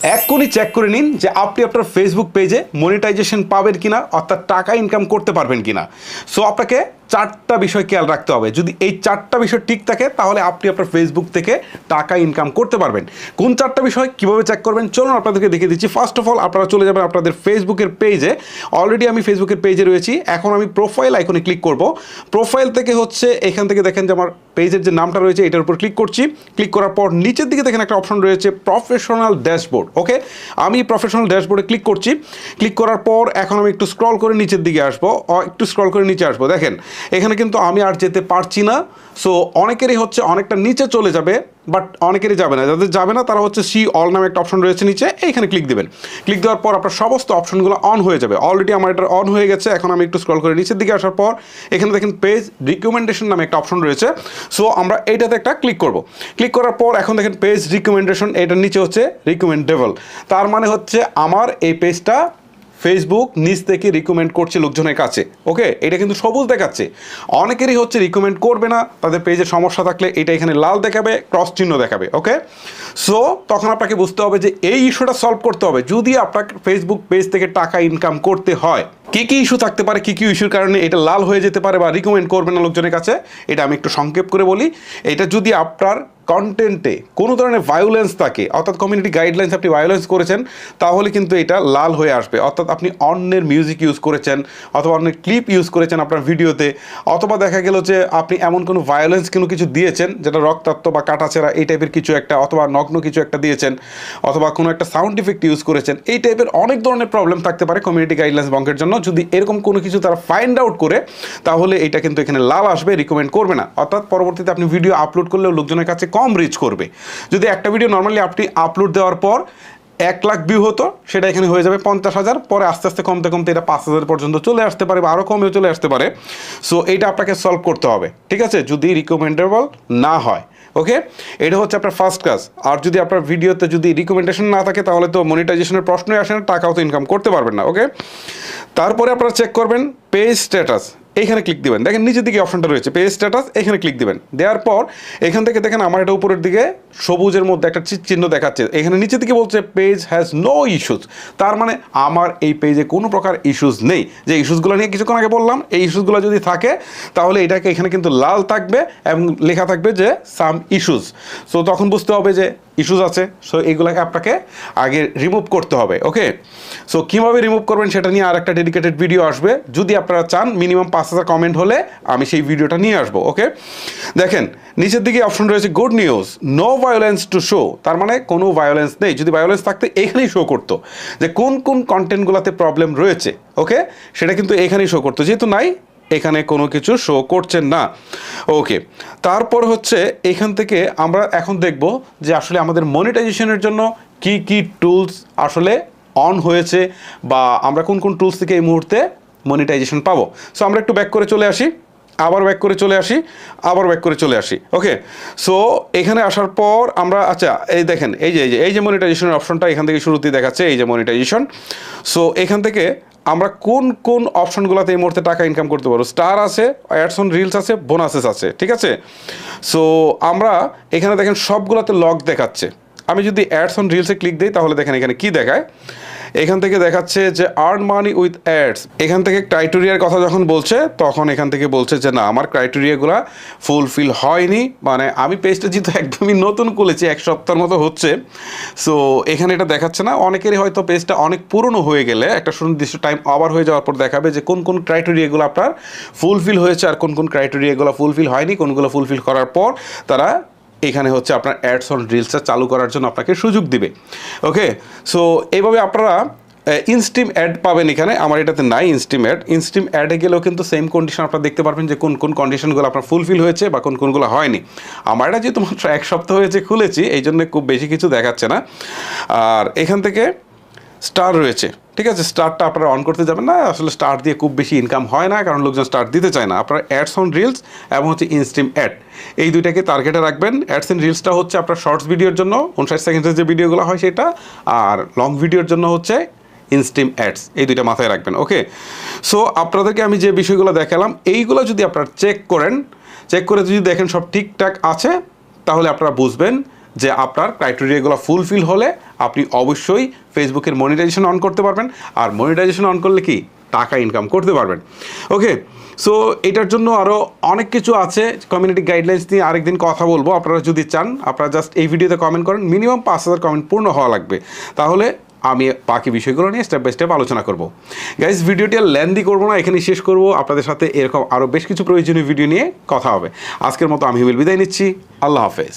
এক্ষুনি চেক করে নিন যে আপনি আপনার ফেসবুক পেজে মনিটাইজেশন পাবেন কিনা, অর্থাৎ টাকা ইনকাম করতে পারবেন কিনা। সো আপনাকে চারটা বিষয় খেয়াল রাখতে হবে। যদি এই চারটা বিষয় ঠিক থাকে তাহলে আপনি আপনার ফেসবুক থেকে টাকা ইনকাম করতে পারবেন। কোন চারটা বিষয় কীভাবে চেক করবেন চলুন আপনাদেরকে দেখিয়ে দিচ্ছি। ফার্স্ট অফ অল আপনারা চলে যাবেন আপনাদের ফেসবুকের পেজে। অলরেডি আমি ফেসবুকের পেজে রয়েছি। এখন আমি প্রোফাইল আইকনে ক্লিক করব। প্রোফাইল থেকে হচ্ছে এখান থেকে দেখেন যে আমার পেজের যে নামটা রয়েছে এটার উপর ক্লিক করছি। ক্লিক করার পর নিচের দিকে দেখেন একটা অপশন রয়েছে প্রফেশনাল ড্যাশবোর্ড। ওকে, আমি প্রফেশনাল ড্যাশবোর্ডে ক্লিক করছি। ক্লিক করার পর এখন আমি একটু স্ক্রল করে নিচের দিকে আসবো, একটু স্ক্রল করে নিচে আসবো। দেখেন এখানে কিন্তু আমি আর যেতে পারছি না। সো অনেকেরই হচ্ছে অনেকটা নিচে চলে যাবে, বাট অনেকেরই যাবে না। যাদের যাবে না তারা হচ্ছে সি অল নামে একটা অপশন রয়েছে নিচে, এইখানে ক্লিক দেবেন। ক্লিক দেওয়ার পর আপনার সমস্ত অপশনগুলো অন হয়ে যাবে। অলরেডি আমার এটা অন হয়ে গেছে। এখন আমি একটু স্ক্রল করে নিচের দিকে আসার পর এখানে দেখেন পেজ রিকমেন্ডেশন নামে একটা অপশন রয়েছে। সো আমরা এইটাতে একটা ক্লিক করব। ক্লিক করার পর এখন দেখেন পেজ রিকমেন্ডেশন, এটার নিচে হচ্ছে রিকমেন্ডেবল। তার মানে হচ্ছে আমার এই পেজটা ফেসবুক নিজ থেকে রিকমেন্ড করছে লোকজনের কাছে। ওকে, এটা কিন্তু সবুজ দেখাচ্ছে। অনেকেরই হচ্ছে রিকমেন্ড করবে না, তাদের পেজের সমস্যা থাকলে এটা এখানে লাল দেখাবে, ক্রস চিহ্ন দেখাবে। ওকে, সো তখন আপনাকে বুঝতে হবে যে এই ইস্যুটা সলভ করতে হবে যদি আপনার ফেসবুক পেজ থেকে টাকা ইনকাম করতে হয়। কী কী ইস্যু থাকতে পারে, কী কী ইস্যুর কারণে এটা লাল হয়ে যেতে পারে বা রিকমেন্ড করবে না লোকজনের কাছে, এটা আমি একটু সংক্ষেপ করে বলি। এটা যদি আপনার কন্টেন্টে কোনো ধরনের ভায়োলেন্স থাকে, অর্থাৎ কমিউনিটি গাইডলাইন্স আপনি ভায়োলেন্স করেছেন, তাহলে কিন্তু এটা লাল হয়ে আসবে। অর্থাৎ আপনি অন্যের মিউজিক ইউজ করেছেন অথবা অন্যের ক্লিপ ইউজ করেছেন আপনার ভিডিওতে, অথবা দেখা গেল যে আপনি এমন কোনো ভায়োলেন্স কোনো কিছু দিয়েছেন যেটা রক্তাক্ত বা কাটাছেঁড়া এই টাইপের কিছু একটা, অথবা নগ্ন কিছু একটা দিয়েছেন, অথবা কোনো একটা সাউন্ড ইফেক্ট ইউজ করেছেন। এই টাইপের অনেক ধরনের প্রবলেম থাকতে পারে কমিউনিটি গাইডলাইন্স ভঙ্গের জন্য। যদি এরকম কোনো কিছু তারা ফাইন্ড আউট করে তাহলে এটা কিন্তু এখানে লাল আসবে, রিকমেন্ড করবে না। অর্থাৎ পরবর্তীতে আপনি ভিডিও আপলোড করলেও লোকজনের কাছে কম রিচ করবে। যদি একটা ভিডিও নর্মালি আপনি আপলোড দেওয়ার পর 1 লাখ ভিউ হতো, সেটা এখানে হয়ে যাবে 50,000, পরে আস্তে আস্তে কমতে কমতে এটা 5,000 পর্যন্ত চলে আসতে পারে বা আরও কমেও চলে আসতে পারে। সো এইটা আপনাকে সলভ করতে হবে, ঠিক আছে, যদি রিকমেন্ডেবল না হয়। ওকে, এটা হচ্ছে আপনার ফার্স্ট কাজ। আর যদি আপনার ভিডিওতে যদি রিকমেন্ডেশন না থাকে তাহলে তো মনিটাইজেশনের প্রশ্নই আসে না, টাকাও তো ইনকাম করতে পারবেন না। ওকে, তারপরে আপনারা চেক করবেন পেজ স্ট্যাটাস, এইখানে ক্লিক দিবেন। দেখেন নিচের দিকে অপশনটা রয়েছে পেজ স্ট্যাটাস, এখানে ক্লিক দিবেন। দেওয়ার পর এখান থেকে দেখেন আমার এটা উপরের দিকে সবুজের মধ্যে একটা চিহ্ন দেখাচ্ছে, এখানে নিচের দিকে বলছে পেজ হ্যাজ নো ইস্যুস। তার মানে আমার এই পেজে কোনো প্রকার ইস্যুস নেই। যে ইস্যুসগুলো নিয়ে কিছুক্ষণ আগে বললাম, এই ইস্যুসগুলো যদি থাকে তাহলে এটাকে এখানে কিন্তু লাল থাকবে এবং লেখা থাকবে যে সাম ইস্যুস। সো তখন বুঝতে হবে যে ইস্যুস আছে। সো এইগুলোকে আপনাকে আগে রিমুভ করতে হবে। ওকে, সো কীভাবে রিমুভ করবেন সেটা নিয়ে আর একটা ডেডিকেটেড ভিডিও আসবে। যদি আপনারা চান মিনিমাম 5,000 কমেন্ট হলে আমি সেই ভিডিওটা নিয়ে আসবো। ওকে, দেখেন নিচের দিকে অপশন রয়েছে good news, no violence to show. তার মানে কোনো ভায়োলেন্স নেই। যদি ভায়োলেন্স থাকতে এখানেই শো করতো যে কোন কোন কন্টেন্টগুলোতে প্রবলেম রয়েছে। ওকে, সেটা কিন্তু এখানেই শো করতো, যেহেতু নাই এখানে কোনো কিছু শো করছেন না। ওকে, তারপর হচ্ছে এখান থেকে আমরা এখন দেখব যে আসলে আমাদের মনিটাইজেশনের জন্য কি কি টুলস আসলে অন হয়েছে বা আমরা কোন কোন টুলস থেকে এই মুহূর্তে মনিটাইজেশন পাবো। সো আমরা একটু ব্যাক করে চলে আসি, আবার ব্যাক করে চলে আসি, আবার ব্যাক করে চলে আসি। ওকে, সো এখানে আসার পর আমরা আচ্ছা এই দেখেন এই যে মনিটাইজেশনের অপশনটা এখান থেকে শুরুতেই দেখাচ্ছে, এই যে মনিটাইজেশন। সো এখান থেকে আমরা কোন কোন অপশনগুলোতে এই মুহূর্তে টাকা ইনকাম করতে পারবো, স্টার আছে, অ্যাডস অন রিলস আছে, বোনাসেস আছে, ঠিক আছে। সো আমরা এখানে দেখেন সবগুলোতে লক দেখাচ্ছে। আমি যদি অ্যাডস অন রিলসে ক্লিক দিই তাহলে দেখেন এখানে কি দেখায়, এখান থেকে দেখাচ্ছে যে আর্ন মানি উইথ অ্যাডস। এখান থেকে ক্রাইটেরিয়ার কথা যখন বলছে তখন এখান থেকে বলছে যে না, আমার ক্রাইটেরিয়াগুলো ফুলফিল হয়নি। মানে আমি পেজটা যেহেতু একদমই নতুন খুলেছি, 1 সপ্তাহের মতো হচ্ছে, সো এখানে এটা দেখাচ্ছে না। অনেকেরই হয়তো পেজটা অনেক পুরনো হয়ে গেলে একটা সুনির্দিষ্ট টাইম ওভার হয়ে যাওয়ার পর দেখাবে যে কোন কোন ক্রাইটেরিয়াগুলো আপনার ফুলফিল হয়েছে আর কোন কোন ক্রাইটেরিয়াগুলো ফুলফিল হয়নি। কোনগুলো ফুলফিল করার পর তারা এখানে হচ্ছে আপনার অ্যাডস অন রিলসটা চালু করার জন্য আপনাকে সুযোগ দিবে। ওকে, সো এইভাবে আপনারা ইনস্টিম অ্যাড পাবেন। এখানে আমার এটাতে নাই ইনস্টিম অ্যাডে গেলেও কিন্তু সেম কন্ডিশন আপনারা দেখতে পারবেন যে কোন কোন কন্ডিশনগুলো আপনার ফুলফিল হয়েছে বা কোন কোনগুলো হয়নি। আমার এটা যেহেতু মাত্র 1 সপ্তাহ হয়েছে খুলেছি, এই জন্য খুব বেশি কিছু দেখাচ্ছে না। আর এখান থেকে স্টার রয়েছে, ঠিক আছে, স্টারটা আপনারা অন করতে যাবেন না। আসলে স্টার দিয়ে খুব বেশি ইনকাম হয় না, কারণ লোকজন স্টার দিতে চায় না। আপনারা অ্যাডস অন রিলস এবং হচ্ছে ইনস্টিম অ্যাড, এই দুইটাকে টার্গেটে রাখবেন। অ্যাডস অন রিলসটা হচ্ছে আপনার শর্টস ভিডিওর জন্য 59 সেকেন্ডের যে ভিডিওগুলো হয় সেটা, আর লং ভিডিওর জন্য হচ্ছে ইনস্টিম অ্যাডস, এই দুইটা মাথায় রাখবেন। ওকে, সো আপনাদেরকে আমি যে বিষয়গুলো দেখালাম এইগুলো যদি আপনারা চেক করে যদি দেখেন সব ঠিকঠাক আছে তাহলে আপনারা বুঝবেন যে আপনার ক্রাইটেরিয়াগুলো ফুলফিল হলে আপনি অবশ্যই ফেসবুকের মনিটাইজেশন অন করতে পারবেন। আর মনিটাইজেশন অন করলে কি টাকা ইনকাম করতে পারবেন। ওকে, সো এটার জন্য আরও অনেক কিছু আছে, কমিউনিটি গাইডলাইন্স নিয়ে আরেকদিন কথা বলবো। আপনারা যদি চান আপনারা জাস্ট এই ভিডিওতে কমেন্ট করেন, মিনিমাম 5000 কমেন্ট পূর্ণ হওয়া লাগবে, তাহলে আমি বাকি বিষয়গুলো নিয়ে স্টেপ বাই স্টেপ আলোচনা করব। গাইজ, ভিডিওটি আর লেন্দি করবো না, এখানেই শেষ করব। আপনাদের সাথে এরকম আরও বেশ কিছু প্রয়োজনীয় ভিডিও নিয়ে কথা হবে। আজকের মতো আমি বিদায় নিচ্ছি। আল্লাহ হাফেজ।